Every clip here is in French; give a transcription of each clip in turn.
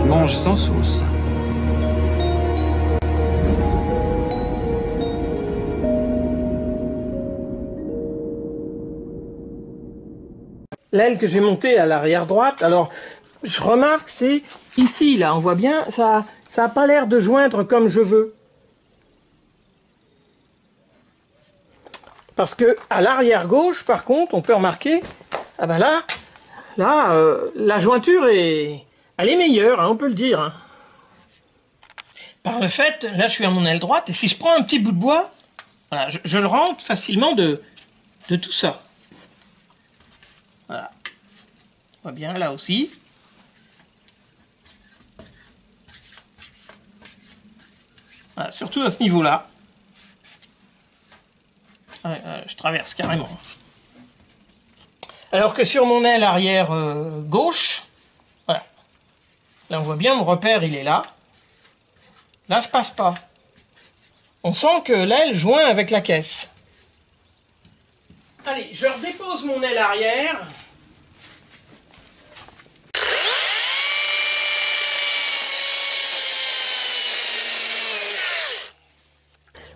se mange sans sauce. L'aile que j'ai montée à l'arrière droite, alors je remarque c'est ici là, on voit bien, ça a pas l'air de joindre comme je veux. Parce que à l'arrière gauche, par contre, on peut remarquer, ah ben là, la jointure elle est meilleure, hein, on peut le dire. Hein. Par le fait, là je suis à mon aile droite, et si je prends un petit bout de bois, voilà, je le rentre facilement de tout ça. Voilà. On voit bien là aussi. Voilà, surtout à ce niveau-là. Je traverse carrément. Alors que sur mon aile arrière gauche, voilà. Là on voit bien mon repère, il est là. Là je passe pas. On sent que l'aile joint avec la caisse. Allez, je redépose mon aile arrière.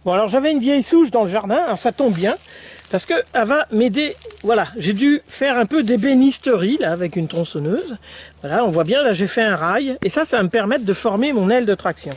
Bon alors j'avais une vieille souche dans le jardin, alors ça tombe bien, parce que elle va m'aider, voilà, j'ai dû faire un peu d'ébénisterie là avec une tronçonneuse, voilà, on voit bien là j'ai fait un rail, et ça va me permettre de former mon aile de traction.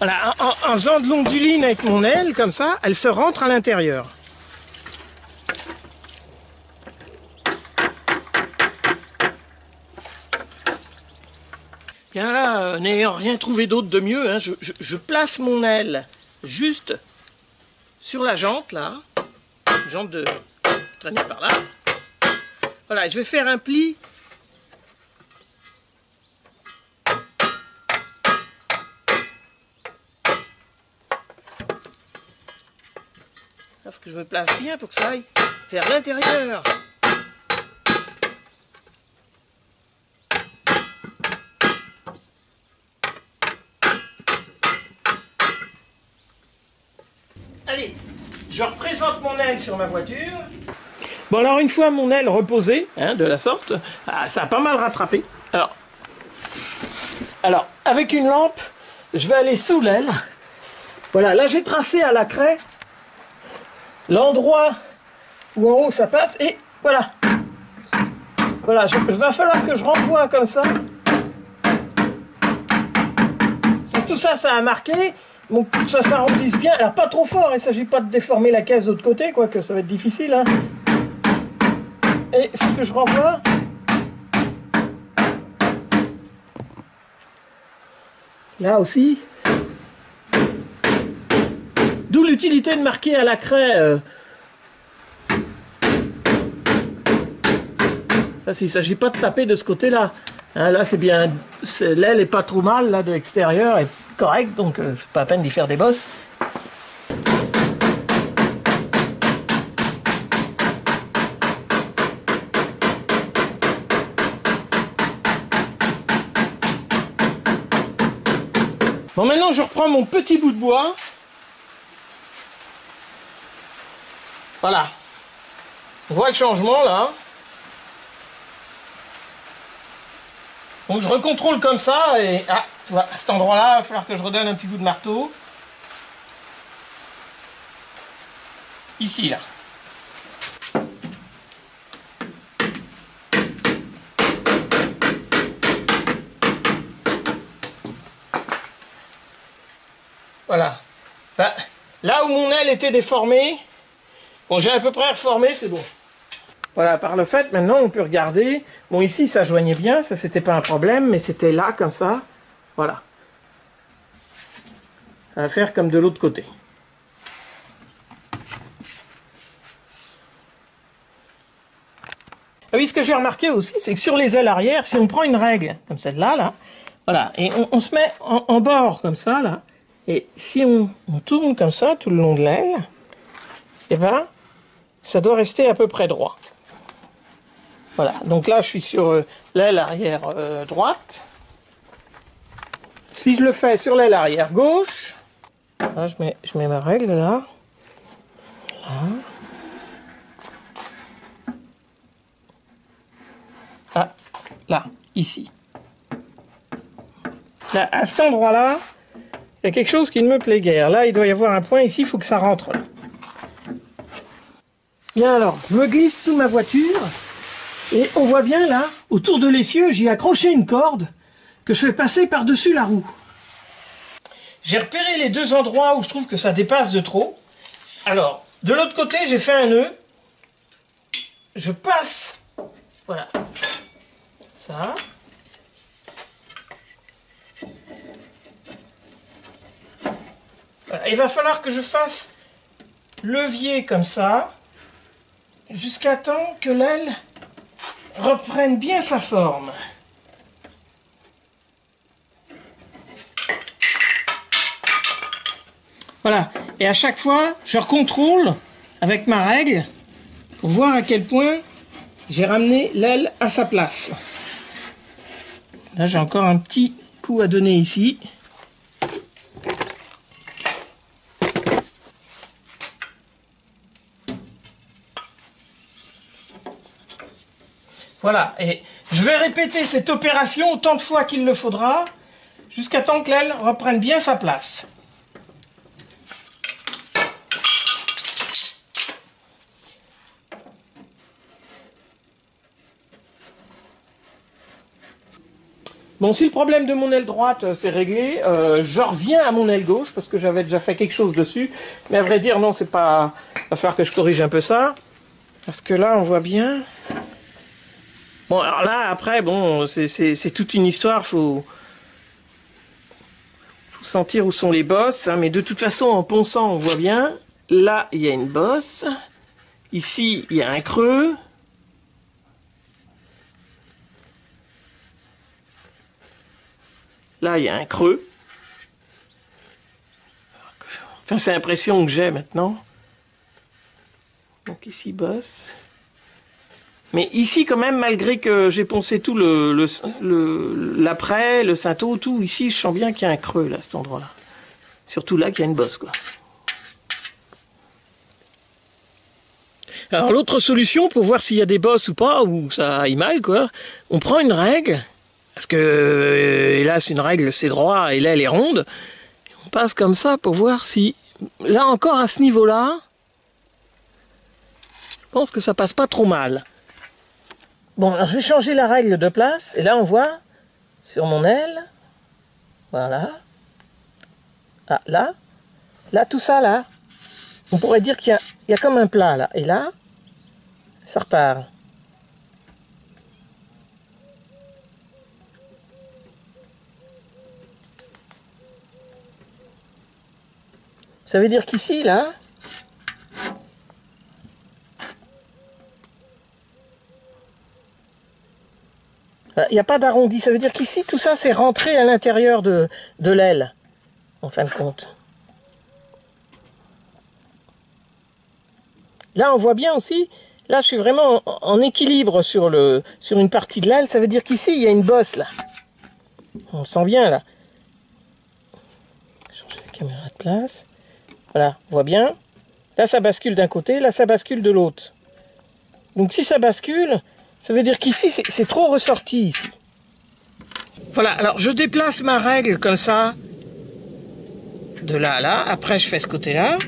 Voilà, en faisant de l'onduline avec mon aile, comme ça, elle se rentre à l'intérieur. Bien là, n'ayant rien trouvé d'autre de mieux, hein, je place mon aile juste sur la jante, là. Jante de traîner par là. Voilà, je vais faire un pli. Il faut que je me place bien pour que ça aille vers l'intérieur. Allez, je représente mon aile sur ma voiture. Bon alors une fois mon aile reposée, hein, de la sorte, ça a pas mal rattrapé. Alors, avec une lampe, je vais aller sous l'aile. Voilà, là j'ai tracé à la craie l'endroit où en haut ça passe, et voilà. Voilà, il va falloir que je renvoie comme ça. Si tout ça, ça a marqué, donc que ça s'arrondisse bien. Alors pas trop fort, il ne s'agit pas de déformer la caisse de l'autre côté, quoique ça va être difficile. Hein. Et il faut que je renvoie. Là aussi. D'où l'utilité de marquer à la craie. Là, il ne s'agit pas de taper de ce côté-là. Hein, là, c'est bien. L'aile n'est pas trop mal, là, de l'extérieur, est correcte, donc c'est pas la peine d'y faire des bosses. Bon, maintenant, je reprends mon petit bout de bois. Voilà. On voit le changement, là. Donc je recontrôle comme ça, et ah, tu vois, à cet endroit-là, il va falloir que je redonne un petit coup de marteau. Ici, là. Voilà. Ben, là où mon aile était déformée, bon, j'ai à peu près reformé, c'est bon. Voilà, par le fait, maintenant, on peut regarder. Bon, ici, ça joignait bien, ça, c'était pas un problème, mais c'était là, comme ça. Voilà. À faire comme de l'autre côté. Ah oui, ce que j'ai remarqué aussi, c'est que sur les ailes arrière, si on prend une règle, comme celle-là, là, voilà, et on se met en bord, comme ça, là, et si on tourne comme ça, tout le long de l'aile, et ben, ça doit rester à peu près droit. Voilà, donc là je suis sur l'aile arrière droite. Si je le fais sur l'aile arrière gauche, là, je mets ma règle là. Là. Ah, là, ici. Là, à cet endroit-là, il y a quelque chose qui ne me plaît guère. Là, il doit y avoir un point ici, il faut que ça rentre là. Bien alors, je me glisse sous ma voiture et on voit bien là, autour de l'essieu, j'y ai accroché une corde que je fais passer par-dessus la roue. J'ai repéré les deux endroits où je trouve que ça dépasse de trop. Alors, de l'autre côté, j'ai fait un nœud. Je passe, voilà, ça. Voilà. Il va falloir que je fasse levier comme ça, jusqu'à temps que l'aile reprenne bien sa forme. Voilà, et à chaque fois, je recontrôle avec ma règle pour voir à quel point j'ai ramené l'aile à sa place. Là, j'ai encore un petit coup à donner ici. Voilà, et je vais répéter cette opération autant de fois qu'il le faudra, jusqu'à temps que l'aile reprenne bien sa place. Bon, si le problème de mon aile droite s'est réglé, je reviens à mon aile gauche, parce que j'avais déjà fait quelque chose dessus, mais à vrai dire, non, c'est pas... Il va falloir que je corrige un peu ça, parce que là, on voit bien... Bon, alors là, après, bon, c'est toute une histoire, faut sentir où sont les bosses, hein, mais de toute façon, en ponçant, on voit bien, là, il y a une bosse, ici, il y a un creux, là, il y a un creux, enfin, c'est l'impression que j'ai maintenant, donc ici, bosse. Mais ici, quand même, malgré que j'ai poncé tout l'après, le cinto, tout, ici, je sens bien qu'il y a un creux, là, à cet endroit-là. Surtout là, qu'il y a une bosse, quoi. Alors, l'autre solution, pour voir s'il y a des bosses ou pas, ou ça aille mal, quoi, on prend une règle, parce que, hélas, une règle, c'est droit, et là, elle est ronde. On passe comme ça pour voir si, là, encore, à ce niveau-là, je pense que ça passe pas trop mal. Bon, alors je vais changer la règle de place, et là on voit, sur mon aile, voilà, ah, là, tout ça, là, on pourrait dire qu'il y a comme un plat, là, et là, ça repart. Ça veut dire qu'ici, là, il n'y a pas d'arrondi, ça veut dire qu'ici, tout ça, c'est rentré à l'intérieur de l'aile, en fin de compte. Là, on voit bien aussi, là, je suis vraiment en équilibre sur une partie de l'aile, ça veut dire qu'ici, il y a une bosse, là. On le sent bien, là. Changer la caméra de place. Voilà, on voit bien. Là, ça bascule d'un côté, là, ça bascule de l'autre. Donc, si ça bascule, ça veut dire qu'ici, c'est trop ressorti, ici. Voilà, alors je déplace ma règle comme ça, de là à là. Après, je fais ce côté-là.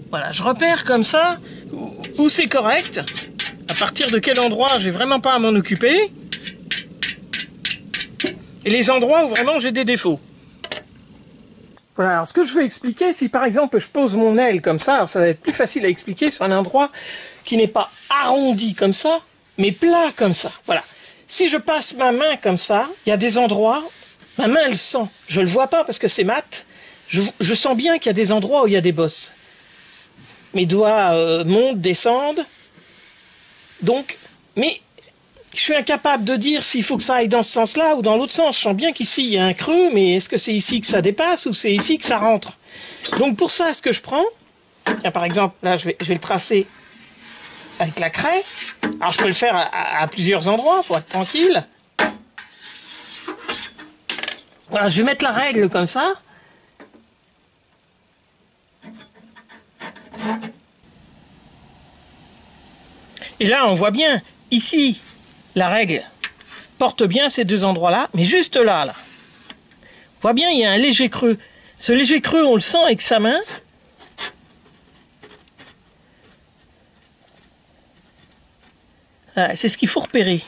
Voilà, je repère comme ça où c'est correct, à partir de quel endroit j'ai vraiment pas à m'en occuper, et les endroits où vraiment j'ai des défauts. Voilà, alors ce que je veux expliquer, si par exemple je pose mon aile comme ça, alors ça va être plus facile à expliquer sur un endroit qui n'est pas arrondi comme ça, mais plat comme ça. Voilà. Si je passe ma main comme ça, il y a des endroits, ma main elle sent, je le vois pas parce que c'est mat, je sens bien qu'il y a des endroits où il y a des bosses. Mes doigts montent, descendent, donc, mais je suis incapable de dire s'il faut que ça aille dans ce sens-là ou dans l'autre sens. Je sens bien qu'ici, il y a un creux, mais est-ce que c'est ici que ça dépasse ou c'est ici que ça rentre? Donc pour ça, ce que je prends, tiens, par exemple, là, je vais le tracer avec la craie. Alors je peux le faire à plusieurs endroits pour être tranquille. Voilà, je vais mettre la règle comme ça. Et là, on voit bien, ici, la règle porte bien ces deux endroits-là, mais juste là, là. On voit bien, il y a un léger creux. Ce léger creux, on le sent avec sa main. Voilà, c'est ce qu'il faut repérer.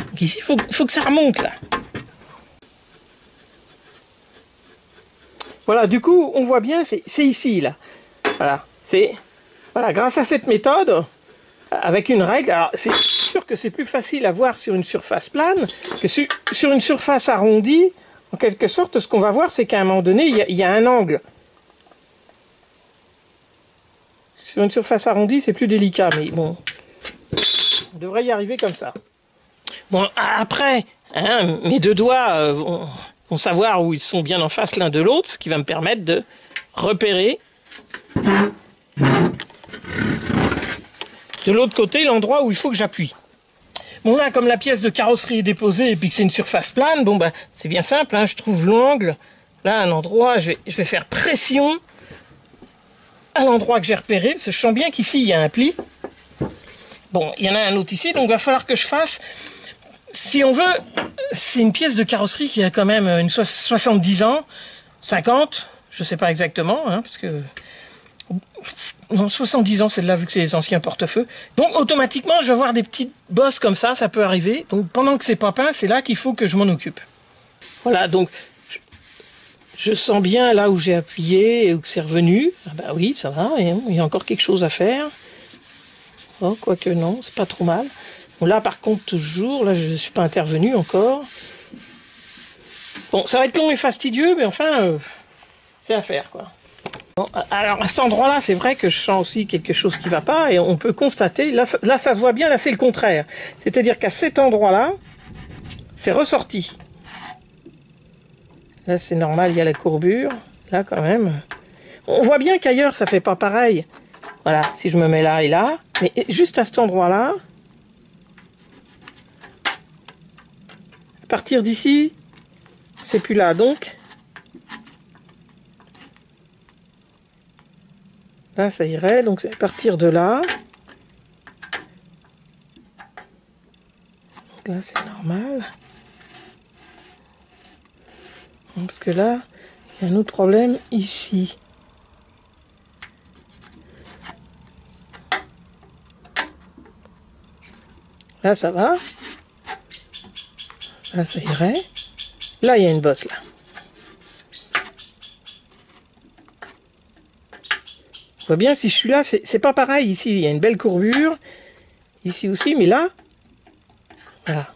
Donc ici, il faut que ça remonte, là. Voilà, du coup, on voit bien, c'est ici, là. Voilà, voilà, grâce à cette méthode, avec une règle, alors c'est sûr que c'est plus facile à voir sur une surface plane que sur une surface arrondie. En quelque sorte, ce qu'on va voir, c'est qu'à un moment donné, il y a un angle. Sur une surface arrondie, c'est plus délicat, mais bon, on devrait y arriver comme ça. Bon, après, hein, mes deux doigts vont savoir où ils sont bien en face l'un de l'autre, ce qui va me permettre de repérer de l'autre côté l'endroit où il faut que j'appuie. Bon là, comme la pièce de carrosserie est déposée et puis que c'est une surface plane, bon bah c'est bien simple, hein, je trouve l'angle, là un endroit, je vais faire pression à l'endroit que j'ai repéré, parce que je sens bien qu'ici il y a un pli. Bon, il y en a un autre ici, donc il va falloir que je fasse, si on veut, c'est une pièce de carrosserie qui a quand même une 70 ans, 50, je sais pas exactement, hein, parce que... Non, 70 ans, celle-là, vu que c'est les anciens portefeuilles. Donc, automatiquement, je vais avoir des petites bosses comme ça peut arriver. Donc, pendant que c'est pas peint, c'est là qu'il faut que je m'en occupe. Voilà, donc, je sens bien là où j'ai appuyé et où c'est revenu. Ah bah oui, ça va, il y a encore quelque chose à faire. Oh, quoique non, c'est pas trop mal. Bon, là, par contre, toujours, là, je ne suis pas intervenu encore. Bon, ça va être long et fastidieux, mais enfin, c'est à faire, quoi. Bon, alors à cet endroit-là, c'est vrai que je sens aussi quelque chose qui ne va pas, et on peut constater, là ça se voit bien, là c'est le contraire. C'est-à-dire qu'à cet endroit-là, c'est ressorti. Là c'est normal, il y a la courbure, là quand même. On voit bien qu'ailleurs ça fait pas pareil. Voilà, si je me mets là et là, mais juste à cet endroit-là, à partir d'ici, c'est plus là, donc... Là, ça irait, donc à partir de là. Donc là, c'est normal. Parce que là, il y a un autre problème ici. Là, ça va. Là, ça irait. Là, il y a une bosse, là. On voit bien, si je suis là, c'est pas pareil. Ici, il y a une belle courbure. Ici aussi, mais là, voilà.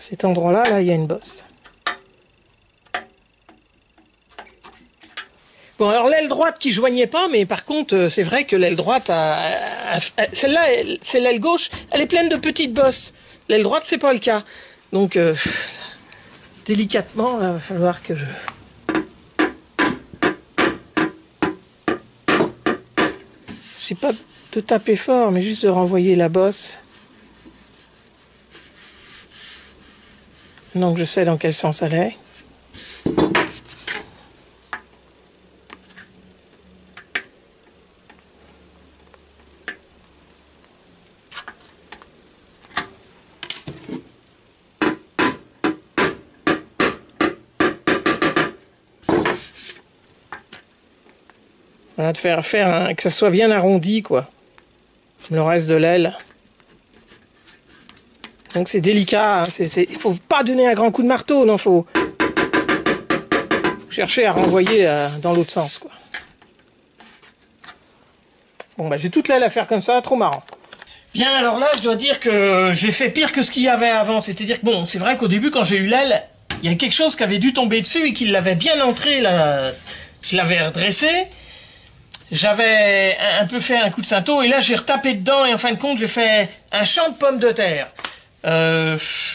Cet endroit-là, là, il y a une bosse. Bon, alors l'aile droite qui joignait pas, mais par contre, c'est vrai que l'aile droite, celle-là, c'est l'aile gauche, elle est pleine de petites bosses. L'aile droite, c'est pas le cas. Donc... délicatement, il va falloir que je... Je sais pas de taper fort, mais juste de renvoyer la bosse. Maintenant que je sais dans quel sens elle est. Voilà, de faire que ça soit bien arrondi, quoi. Comme le reste de l'aile. Donc c'est délicat, hein. Il faut pas donner un grand coup de marteau, non, faut chercher à renvoyer dans l'autre sens, quoi. Bon, bah j'ai toute l'aile à faire comme ça, trop marrant. Bien, alors là, je dois dire que j'ai fait pire que ce qu'il y avait avant. C'est-à-dire que, bon, c'est vrai qu'au début, quand j'ai eu l'aile, il y a quelque chose qui avait dû tomber dessus et qui l'avait bien entré là. Je l'avais redressé. J'avais un peu fait un coup de cinteau et là j'ai retapé dedans et en fin de compte j'ai fait un champ de pommes de terre.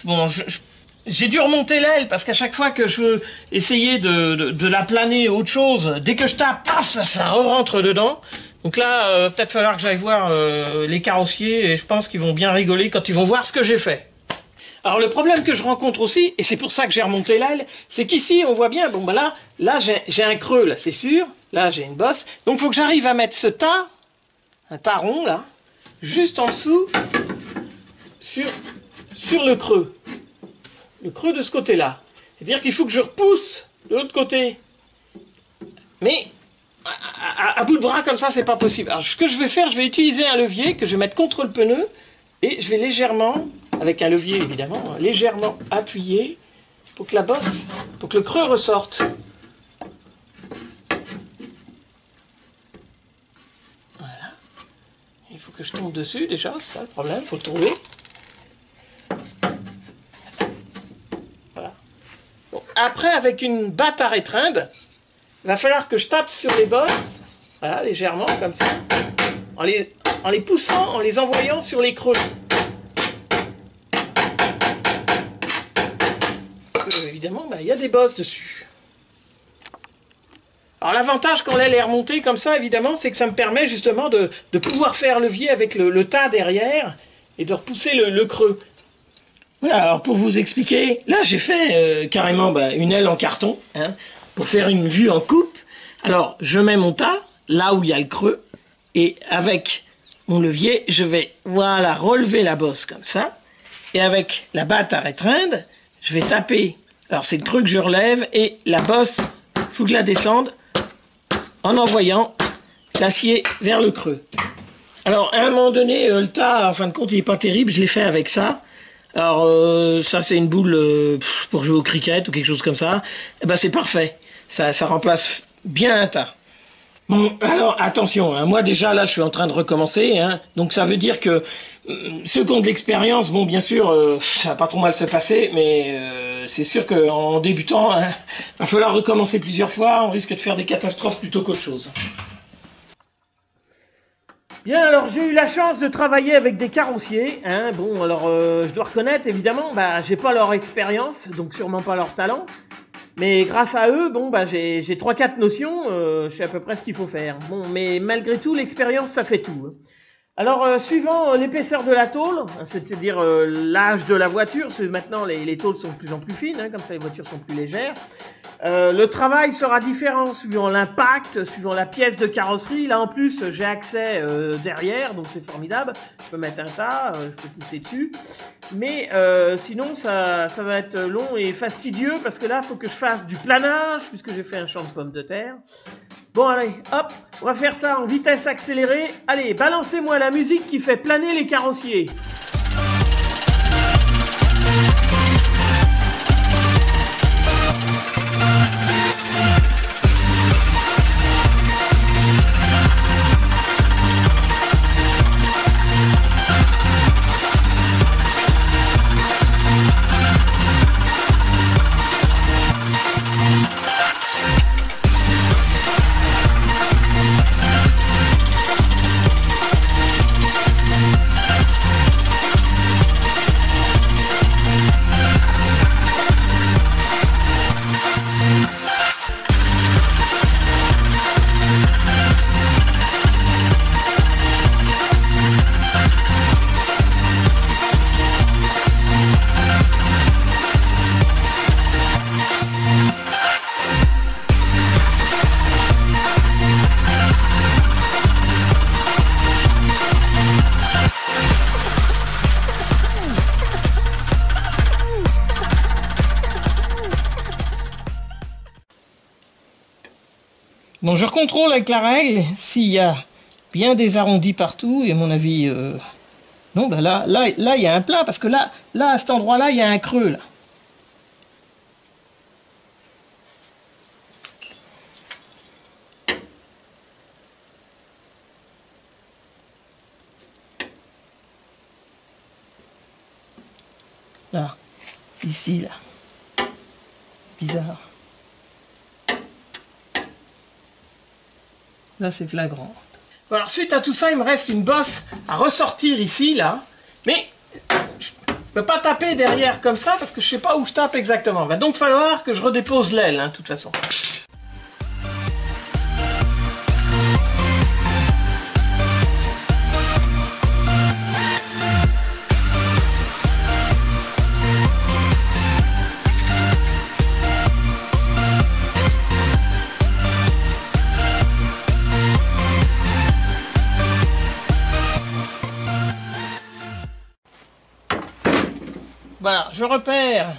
Bon, j'ai dû remonter l'aile parce qu'à chaque fois que je veux essayer de la planer autre chose, dès que je tape, paf, ça re-rentre dedans. Donc là, peut-être falloir que j'aille voir les carrossiers et je pense qu'ils vont bien rigoler quand ils vont voir ce que j'ai fait. Alors le problème que je rencontre aussi, et c'est pour ça que j'ai remonté l'aile, c'est qu'ici on voit bien, bon bah là j'ai un creux là, c'est sûr, là j'ai une bosse, donc il faut que j'arrive à mettre ce tas, un tas rond là, juste en dessous, sur le creux de ce côté-là. C'est-à-dire qu'il faut que je repousse de l'autre côté. Mais à bout de bras comme ça, c'est pas possible. Alors ce que je vais faire, je vais utiliser un levier que je vais mettre contre le pneu et je vais légèrement, avec un levier évidemment, légèrement appuyer pour que la bosse, pour que le creux ressorte. Voilà. Il faut que je tombe dessus déjà, c'est ça le problème, il faut le trouver. Voilà. Bon, après, avec une batte à rétreindre, il va falloir que je tape sur les bosses, voilà, légèrement, comme ça, en les poussant, en les envoyant sur les creux. Parce que, évidemment, il y a des bosses dessus. Alors l'avantage quand l'aile est remontée comme ça, évidemment, c'est que ça me permet justement de pouvoir faire levier avec le tas derrière et de repousser le creux. Voilà, alors pour vous expliquer, là j'ai fait carrément une aile en carton, hein, pour faire une vue en coupe. Alors je mets mon tas là où il y a le creux et avec mon levier je vais voilà relever la bosse comme ça et avec la batte à rétreindre je vais taper. Alors c'est le creux que je relève et la bosse, faut que je la descende en envoyant l'acier vers le creux. Alors à un moment donné le tas en fin de compte il n'est pas terrible, je l'ai fait avec ça. Alors ça c'est une boule pour jouer au cricket ou quelque chose comme ça. Et ben c'est parfait. Ça remplace bien un tas. Bon, alors attention, hein, moi déjà là je suis en train de recommencer, hein, donc ça veut dire que ceux qui ont de l'expérience, bon bien sûr, ça va pas trop mal se passer, mais c'est sûr qu'en débutant, hein, va falloir recommencer plusieurs fois, on risque de faire des catastrophes plutôt qu'autre chose. Bien, alors j'ai eu la chance de travailler avec des carrossiers, hein. Bon, alors je dois reconnaître évidemment, j'ai pas leur expérience, donc sûrement pas leur talent. Mais grâce à eux, j'ai 3-4 notions, je sais à peu près ce qu'il faut faire. Bon, mais malgré tout, l'expérience, ça fait tout, hein. Alors, suivant l'épaisseur de la tôle, c'est-à-dire l'âge de la voiture, parce que maintenant les tôles sont de plus en plus fines, hein, comme ça les voitures sont plus légères, le travail sera différent suivant l'impact, suivant la pièce de carrosserie. Là en plus j'ai accès derrière, donc c'est formidable, je peux mettre un tas, je peux pousser dessus. Mais sinon ça va être long et fastidieux parce que là il faut que je fasse du planage puisque j'ai fait un champ de pommes de terre. Bon allez, hop, on va faire ça en vitesse accélérée. Allez, balancez-moi la musique qui fait planer les carrossiers. Bon, je contrôle avec la règle s'il y a bien des arrondis partout, et à mon avis, non, là, il y a un plat, parce que là, à cet endroit-là, il y a un creux, là. Là, ici, là. bizarre. Là, c'est flagrant. Bon, alors, suite à tout ça, il me reste une bosse à ressortir ici, là. Mais je ne peux pas taper derrière comme ça parce que je ne sais pas où je tape exactement. Il va donc falloir que je redépose l'aile, hein, de toute façon. Voilà, je repère.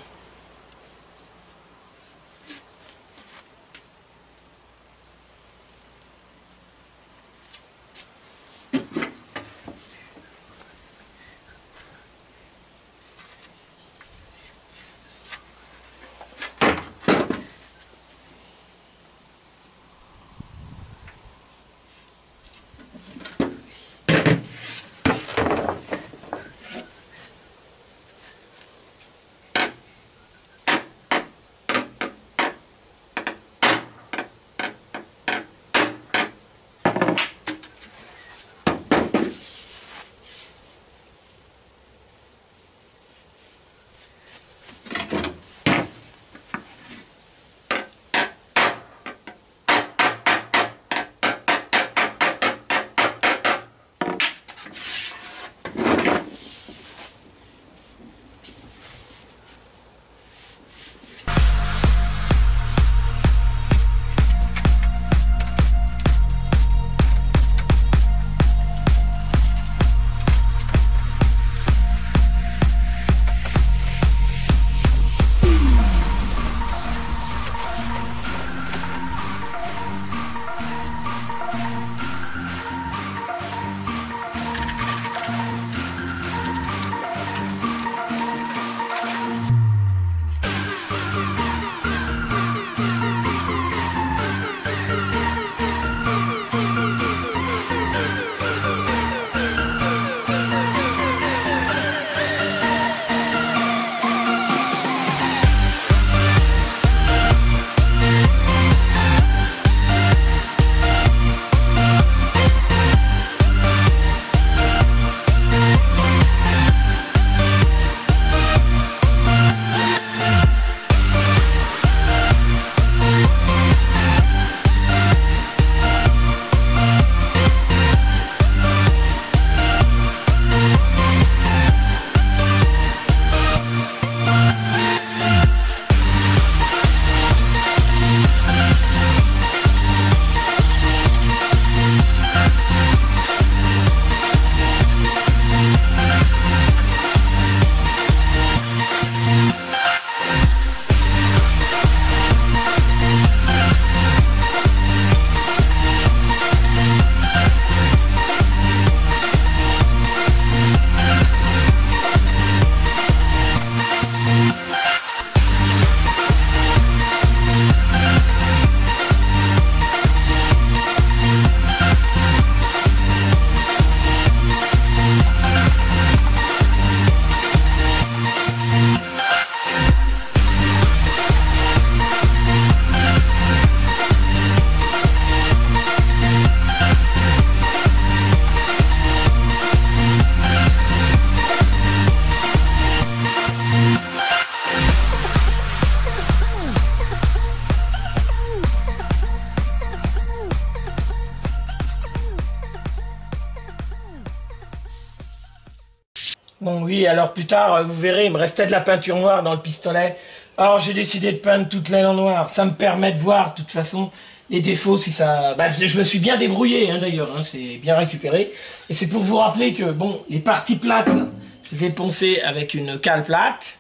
Bon oui, alors plus tard, vous verrez, il me restait de la peinture noire dans le pistolet. Alors j'ai décidé de peindre toute l'aile en noir. Ça me permet de voir de toute façon les défauts si ça... Bah, je me suis bien débrouillé hein, d'ailleurs, hein, c'est bien récupéré. Et c'est pour vous rappeler que bon, les parties plates, là, je les ai poncées avec une cale plate.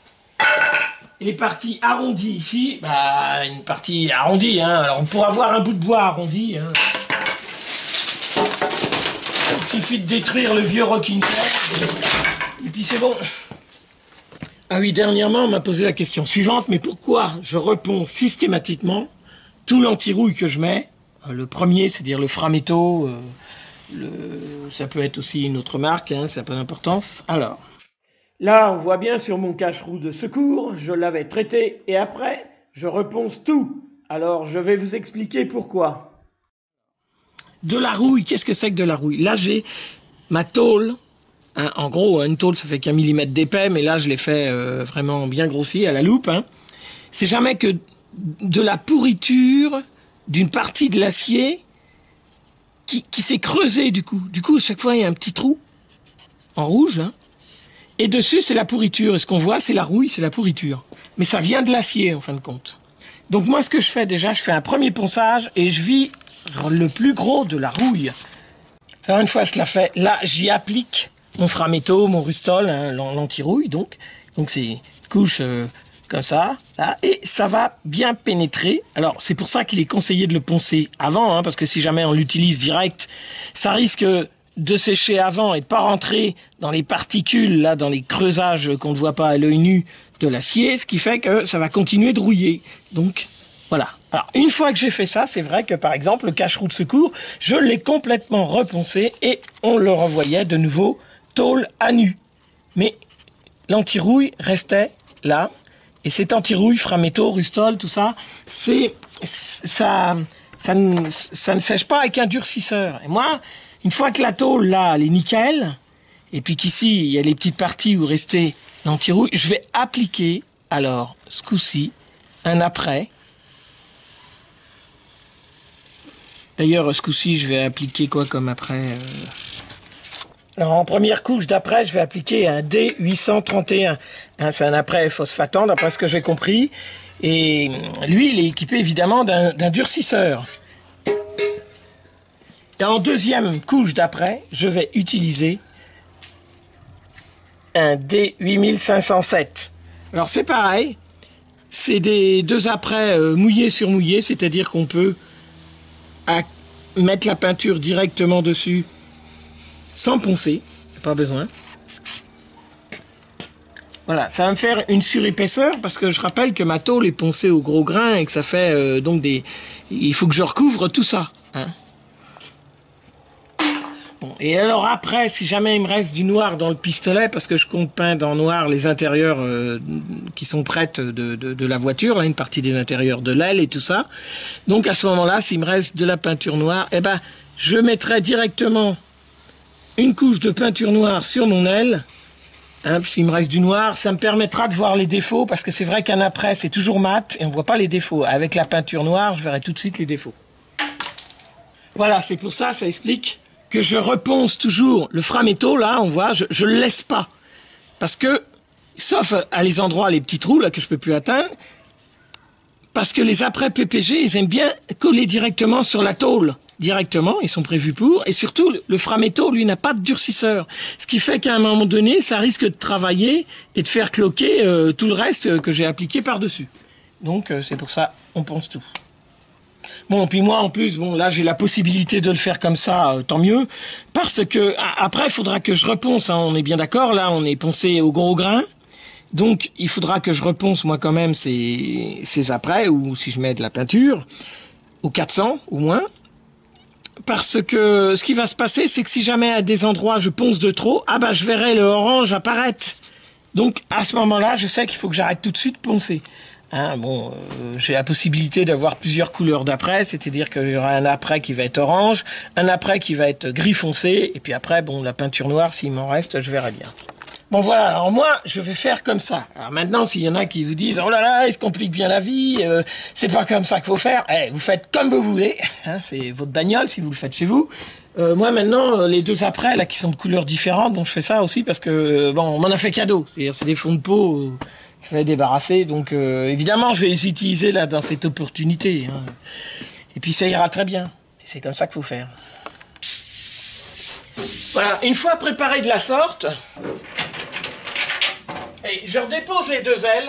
Et les parties arrondies ici, bah une partie arrondie. Hein. Alors on pourra avoir un bout de bois arrondi. Hein. Il suffit de détruire le vieux rocking chair. Et puis c'est bon. Ah oui, dernièrement, on m'a posé la question suivante, mais pourquoi je reponds systématiquement tout l'anti-rouille que je mets? Le premier, c'est-à-dire le Frametto, ça peut être aussi une autre marque, hein, ça n'a pas d'importance. Alors, là, on voit bien sur mon cache-roue de secours, je l'avais traité, et après, je reponce tout. Alors, je vais vous expliquer pourquoi. De la rouille, qu'est-ce que c'est que de la rouille? Là, j'ai ma tôle. Hein, en gros, une tôle, ça fait qu'1 millimètre d'épais, mais là, je l'ai fait vraiment bien grossi à la loupe. Hein. C'est jamais que de la pourriture d'une partie de l'acier qui s'est creusée, du coup. Du coup, à chaque fois, il y a un petit trou en rouge, là. Et dessus, c'est la pourriture. Et ce qu'on voit, c'est la rouille, c'est la pourriture. Mais ça vient de l'acier, en fin de compte. Donc moi, ce que je fais déjà, je fais un premier ponçage et je vis le plus gros de la rouille. Alors une fois cela fait, là, j'y applique mon Frametto, mon Rustol, hein, l'anti-rouille, donc c'est une couche comme ça, là, et ça va bien pénétrer. Alors c'est pour ça qu'il est conseillé de le poncer avant, hein, parce que si jamais on l'utilise direct, ça risque de sécher avant et de pas rentrer dans les particules, là, dans les creusages qu'on ne voit pas à l'œil nu de l'acier, ce qui fait que ça va continuer de rouiller. Donc voilà. Alors, une fois que j'ai fait ça, c'est vrai que, par exemple, le cache-roue de secours, je l'ai complètement reponcé et on le revoyait de nouveau tôle à nu. Mais l'anti-rouille restait là. Et cet anti-rouille, Frametto, Rustol, tout ça, ça ne sèche pas avec un durcisseur. Et moi, une fois que la tôle, là, elle est nickel, et puis qu'ici, il y a les petites parties où restait l'anti-rouille, je vais appliquer, alors, ce coup-ci, un après. D'ailleurs, ce coup-ci, je vais appliquer quoi comme après Alors, en première couche d'après, je vais appliquer un D831. Hein, c'est un après phosphatant, d'après ce que j'ai compris. Et lui, il est équipé, évidemment, d'un durcisseur. Et en deuxième couche d'après, je vais utiliser un D8507. Alors, c'est pareil. C'est des deux après mouillés sur mouillé, c'est-à-dire qu'on peut mettre la peinture directement dessus sans poncer, pas besoin. Voilà, ça va me faire une surépaisseur parce que je rappelle que ma tôle est poncée au gros grain et que ça fait donc des... Il faut que je recouvre tout ça. Hein. Bon, et alors après, si jamais il me reste du noir dans le pistolet, parce que je compte peindre en noir les intérieurs qui sont prêtes de la voiture, là, une partie des intérieurs de l'aile et tout ça. Donc à ce moment-là, s'il me reste de la peinture noire, eh ben, je mettrai directement une couche de peinture noire sur mon aile. Hein, puisqu'il me reste du noir, ça me permettra de voir les défauts, parce que c'est vrai qu'un après, c'est toujours mat, et on voit pas les défauts. Avec la peinture noire, je verrai tout de suite les défauts. Voilà, c'est pour ça, ça explique que je reponce toujours le Frametto, là, on voit, je le laisse pas. Parce que, sauf à les endroits, les petits trous, là, que je peux plus atteindre, parce que les après PPG, ils aiment bien coller directement sur la tôle. Directement, ils sont prévus pour. Et surtout, le Frametto, lui, n'a pas de durcisseur. Ce qui fait qu'à un moment donné, ça risque de travailler et de faire cloquer tout le reste que j'ai appliqué par-dessus. Donc, c'est pour ça, on ponce tout. Bon, puis moi, en plus, bon, là, j'ai la possibilité de le faire comme ça, tant mieux. Parce que, après, il faudra que je reponce, hein, on est bien d'accord, là, on est poncé au gros grain. Donc, il faudra que je reponce, moi, quand même, ces après, ou si je mets de la peinture, au 400, ou moins. Parce que, ce qui va se passer, c'est que si jamais à des endroits, je ponce de trop, ah bah, je verrai le orange apparaître. Donc, à ce moment-là, je sais qu'il faut que j'arrête tout de suite de poncer. Hein, bon, j'ai la possibilité d'avoir plusieurs couleurs d'après, c'est-à-dire qu'il y aura un après qui va être orange, un après qui va être gris foncé, et puis après, bon, la peinture noire, s'il m'en reste, je verrai bien. Bon voilà, alors moi, je vais faire comme ça. Alors maintenant, s'il y en a qui vous disent « Oh là là, il se complique bien la vie, c'est pas comme ça qu'il faut faire. » Vous faites comme vous voulez, hein, c'est votre bagnole si vous le faites chez vous. Moi maintenant, les deux après, là, qui sont de couleurs différentes, donc je fais ça aussi parce que, bon, on m'en a fait cadeau. C'est-à-dire, c'est des fonds de peau que je vais débarrasser, donc évidemment, je vais les utiliser là dans cette opportunité. Hein. Et puis ça ira très bien. Et c'est comme ça qu'il faut faire. Voilà, une fois préparé de la sorte... Et je redépose les deux ailes.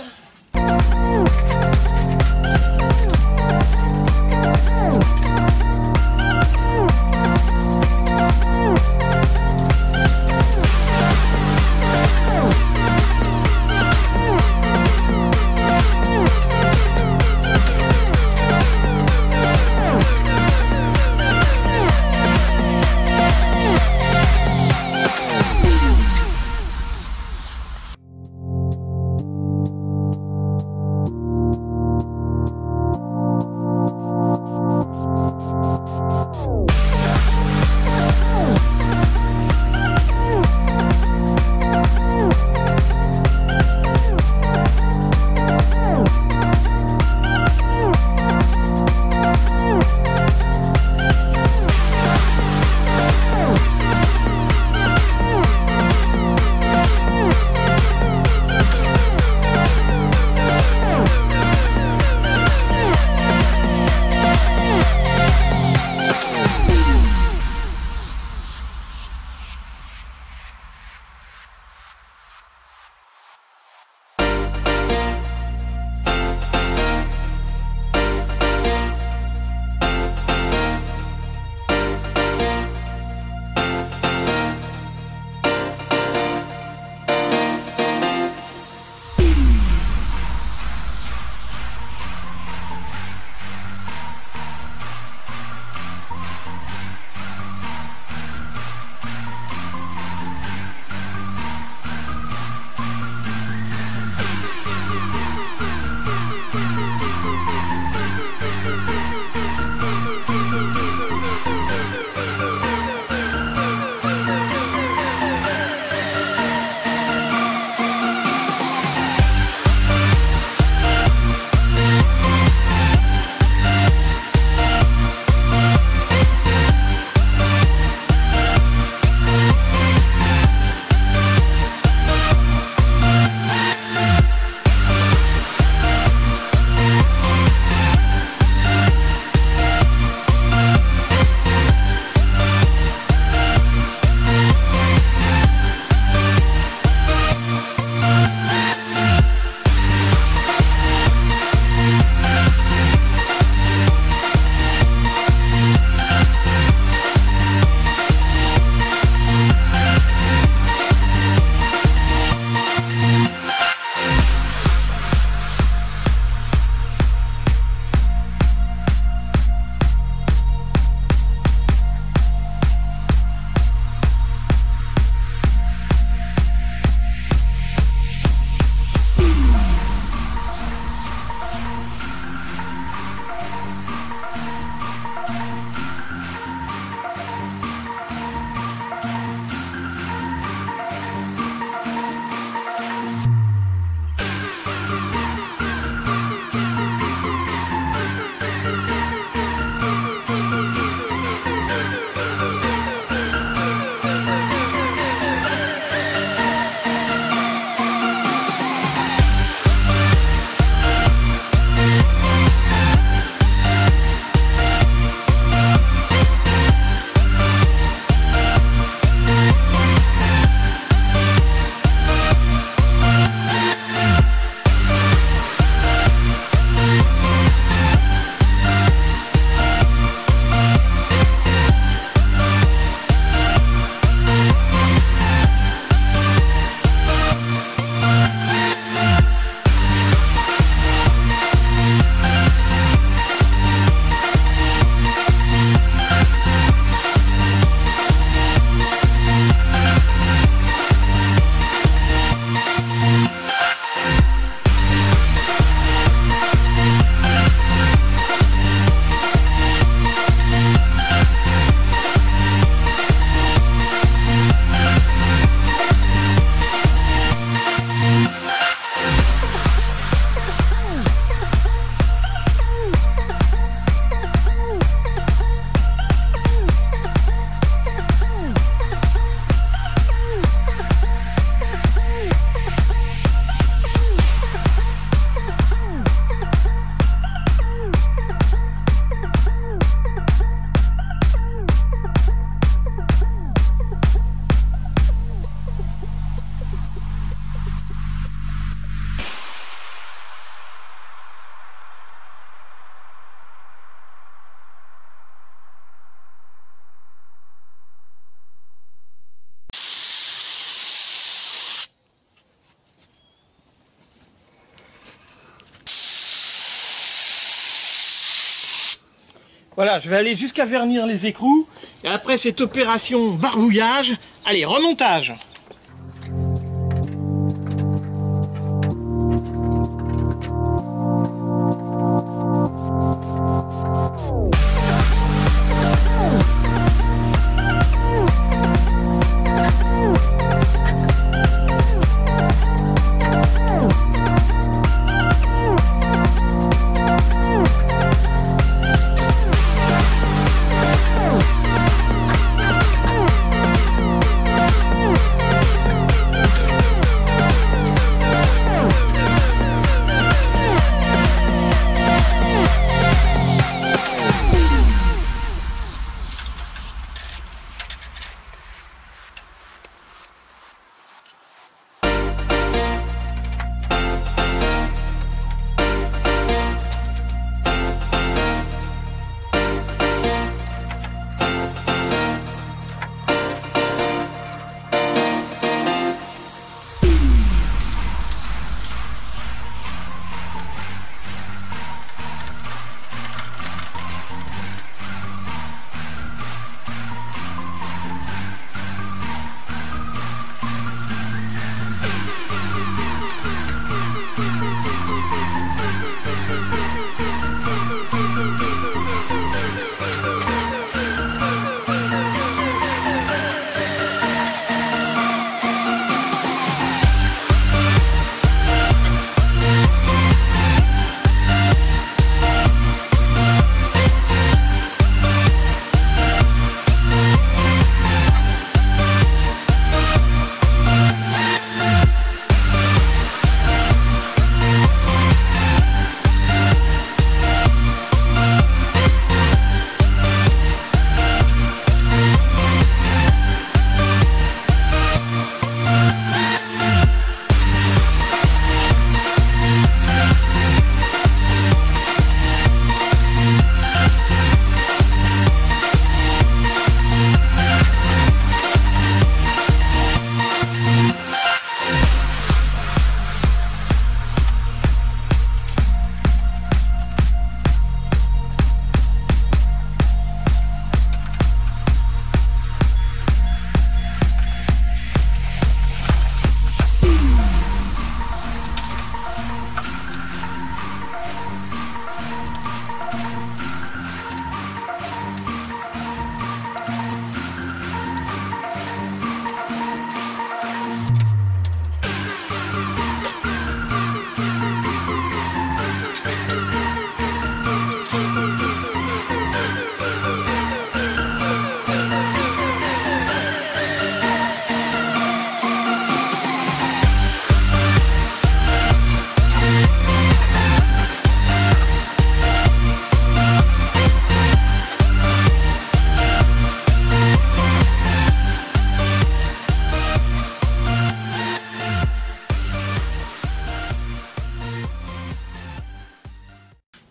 Voilà, je vais aller jusqu'à vernir les écrous. Et après cette opération barbouillage, allez, remontage.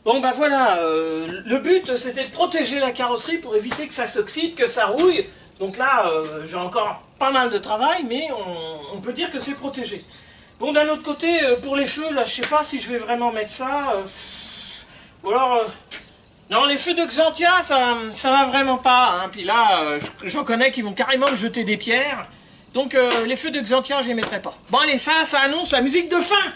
Bon bah voilà, le but c'était de protéger la carrosserie pour éviter que ça s'oxyde, que ça rouille. Donc là, j'ai encore pas mal de travail, mais on peut dire que c'est protégé. Bon, d'un autre côté, pour les feux, là, je sais pas si je vais vraiment mettre ça. Ou alors, non, les feux de Xantia, ça va vraiment pas. Hein. Puis là, j'en connais qui vont carrément me jeter des pierres. Donc les feux de Xantia, je les mettrai pas. Bon allez, ça annonce la musique de fin.